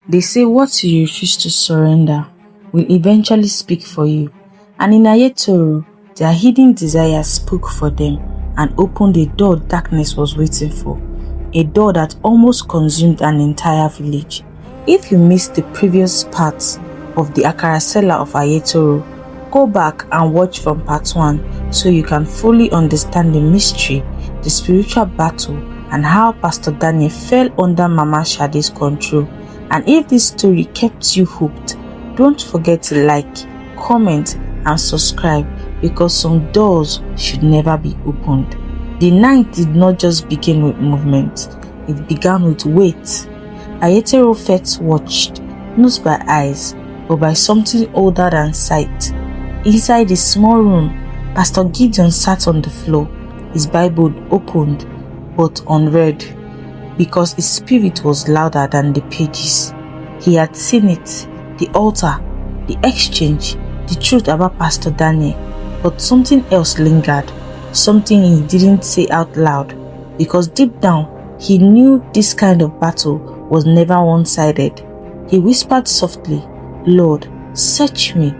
They say what you refuse to surrender will eventually speak for you. And in Ayetoro, their hidden desires spoke for them and opened a door darkness was waiting for. A door that almost consumed an entire village. If you missed the previous parts of the Akara Seller of Ayetoro, go back and watch from part 1 so you can fully understand the mystery, the spiritual battle, and how Pastor Daniel fell under Mama Shade's control. And if this story kept you hooked, don't forget to like, comment, and subscribe because some doors should never be opened. The night did not just begin with movement, it began with weight. Ayetoro first watched, not by eyes, but by something older than sight. Inside the small room, Pastor Gideon sat on the floor, his Bible opened but unread, because his spirit was louder than the pages. He had seen it, the altar, the exchange, the truth about Pastor Daniel, but something else lingered, something he didn't say out loud, because deep down he knew this kind of battle was never one-sided. He whispered softly, "Lord, search me."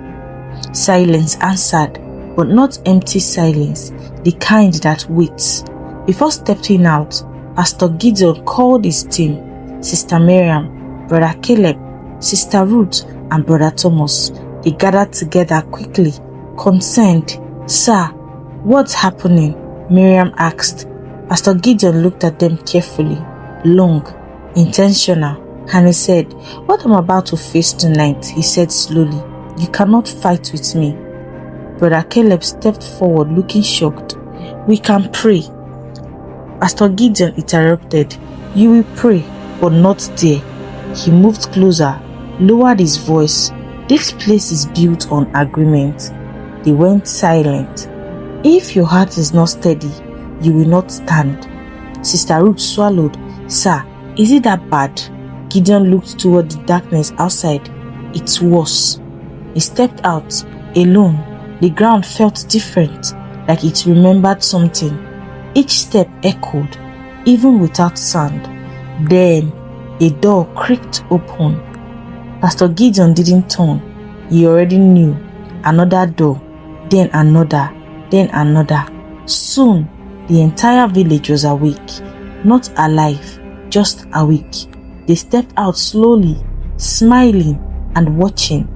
Silence answered, but not empty silence, the kind that waits. Before stepping out, Pastor Gideon called his team, Sister Miriam, Brother Caleb, Sister Ruth, and Brother Thomas. They gathered together quickly, concerned. "Sir, what's happening?" Miriam asked. Pastor Gideon looked at them carefully, long, intentional, and he said, "What I'm about to face tonight," he said slowly, "you cannot fight with me." Brother Caleb stepped forward looking shocked. "We can pray." Pastor Gideon interrupted. "You will pray, but not there." He moved closer, lowered his voice. "This place is built on agreement." They went silent. "If your heart is not steady, you will not stand." Sister Ruth swallowed. "Sir, is it that bad?" Gideon looked toward the darkness outside. "It's worse." He stepped out, alone. The ground felt different, like it remembered something. Each step echoed, even without sound. Then, a door creaked open. Pastor Gideon didn't turn. He already knew. Another door, then another, then another. Soon, the entire village was awake. Not alive, just awake. They stepped out slowly, smiling and watching.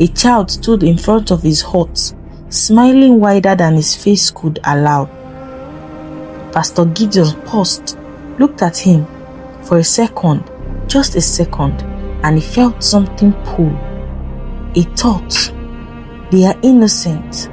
A child stood in front of his hut, smiling wider than his face could allow. Pastor Gideon paused, looked at him for a second, just a second, and he felt something pull. A thought, they are innocent.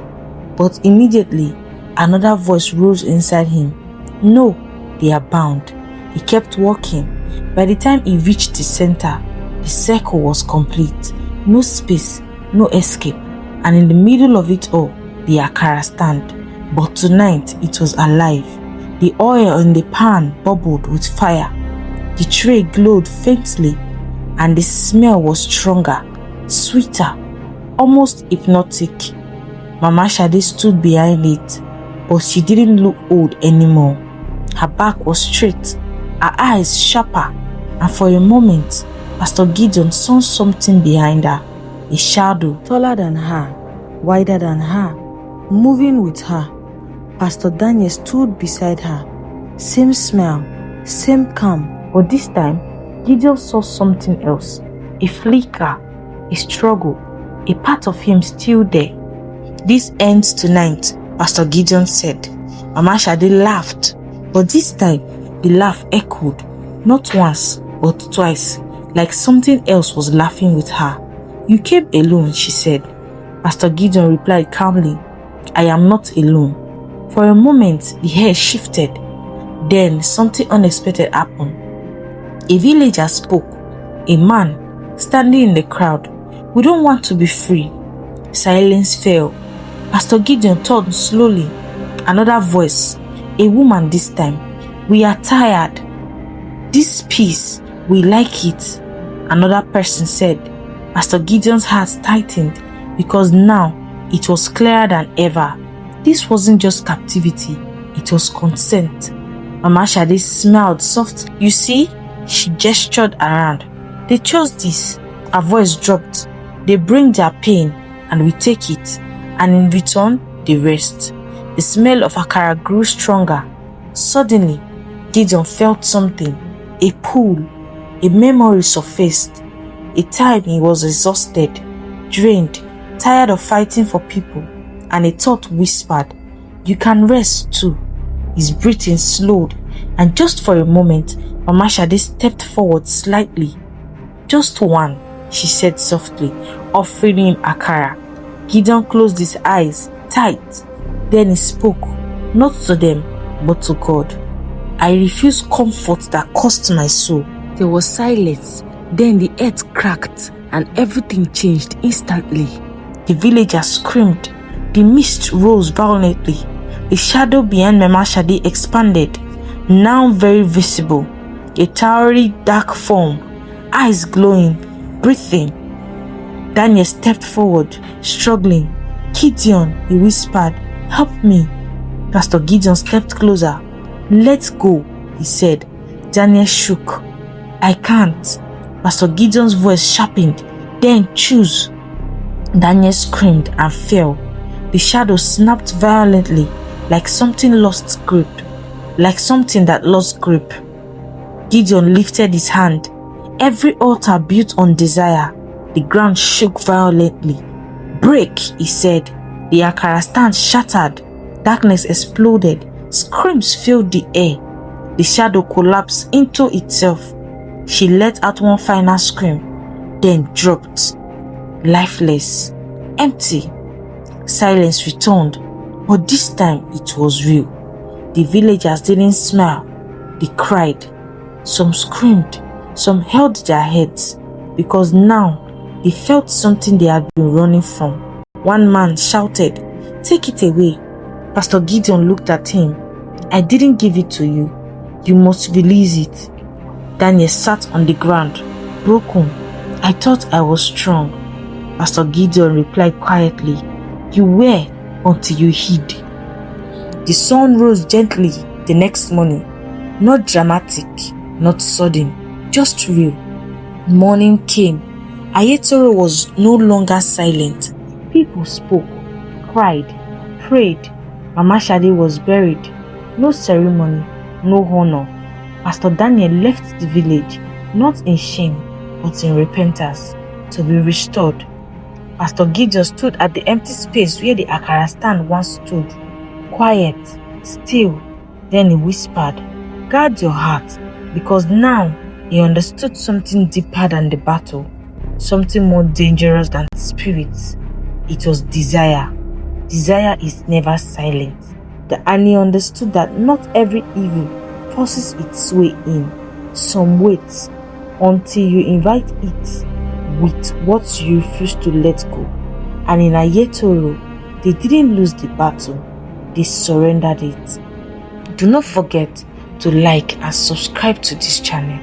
But immediately, another voice rose inside him. No, they are bound. He kept walking. By the time he reached the center, the circle was complete. No space, no escape. And in the middle of it all, the Akara stand. But tonight, it was alive. The oil in the pan bubbled with fire. The tray glowed faintly, and the smell was stronger, sweeter, almost hypnotic. Mama Shade stood behind it, but she didn't look old anymore. Her back was straight, her eyes sharper, and for a moment, Pastor Gideon saw something behind her. A shadow, taller than her, wider than her, moving with her. Pastor Daniel stood beside her. Same smile, same calm, but this time, Gideon saw something else. A flicker, a struggle, a part of him still there. "This ends tonight," Pastor Gideon said. Mama Shade laughed, but this time, the laugh echoed, not once, but twice, like something else was laughing with her. "You came alone," she said. Pastor Gideon replied calmly, "I am not alone." For a moment, the air shifted. Then something unexpected happened. A villager spoke, a man standing in the crowd. "We don't want to be free." Silence fell. Pastor Gideon turned slowly. Another voice, a woman this time. "We are tired. This peace, we like it." Another person said. Pastor Gideon's heart tightened because now it was clearer than ever. This wasn't just captivity, it was consent. Mama Shade smiled softly. "You see?" She gestured around. They chose this. Her voice dropped. They bring their pain and we take it, and in return, they rest. The smell of Akara grew stronger. Suddenly, Gideon felt something. A pull. A memory surfaced. A time he was exhausted, drained, tired of fighting for people, and a thought whispered, "You can rest too." His breathing slowed, and just for a moment, Mama Shade stepped forward slightly. "Just one," she said softly, offering him Akara. Gideon closed his eyes tight. Then he spoke, not to them, but to God. "I refuse comfort that cost my soul." There was silence. Then the earth cracked and everything changed instantly. The villagers screamed. The mist rose violently. The shadow behind Mama Shade expanded, now very visible. A towering dark form, eyes glowing, breathing. Daniel stepped forward, struggling. "Gideon," he whispered, "help me." Pastor Gideon stepped closer. "Let go," he said. Daniel shook. "I can't." Pastor Gideon's voice sharpened. "Then choose." Daniel screamed and fell. The shadow snapped violently, like something that lost grip. Gideon lifted his hand. Every altar built on desire. The ground shook violently. "Break," he said. The Akara stand shattered. Darkness exploded. Screams filled the air. The shadow collapsed into itself. She let out one final scream, then dropped. Lifeless. Empty. Silence returned, but this time it was real. The villagers didn't smile. They cried. Some screamed. Some held their heads, because now they felt something they had been running from. One man shouted, "Take it away." Pastor Gideon looked at him. "I didn't give it to you. You must release it." Daniel sat on the ground, broken. "I thought I was strong." Pastor Gideon replied quietly, "You were until you hid." The sun rose gently the next morning. Not dramatic, not sudden, just real. Morning came. Ayetoro was no longer silent. People spoke, cried, prayed. Mama Shade was buried. No ceremony, no honor. Pastor Daniel left the village, not in shame, but in repentance, to be restored. Pastor Gideon stood at the empty space where the Akara stand once stood, quiet, still. Then he whispered, "Guard your heart," because now he understood something deeper than the battle, something more dangerous than spirits. It was desire. Desire is never silent. And he understood that not every evil forces its way in. Some wait until you invite it with what you refuse to let go. And in Ayetoro, they didn't lose the battle, they surrendered it. Do not forget to like and subscribe to this channel.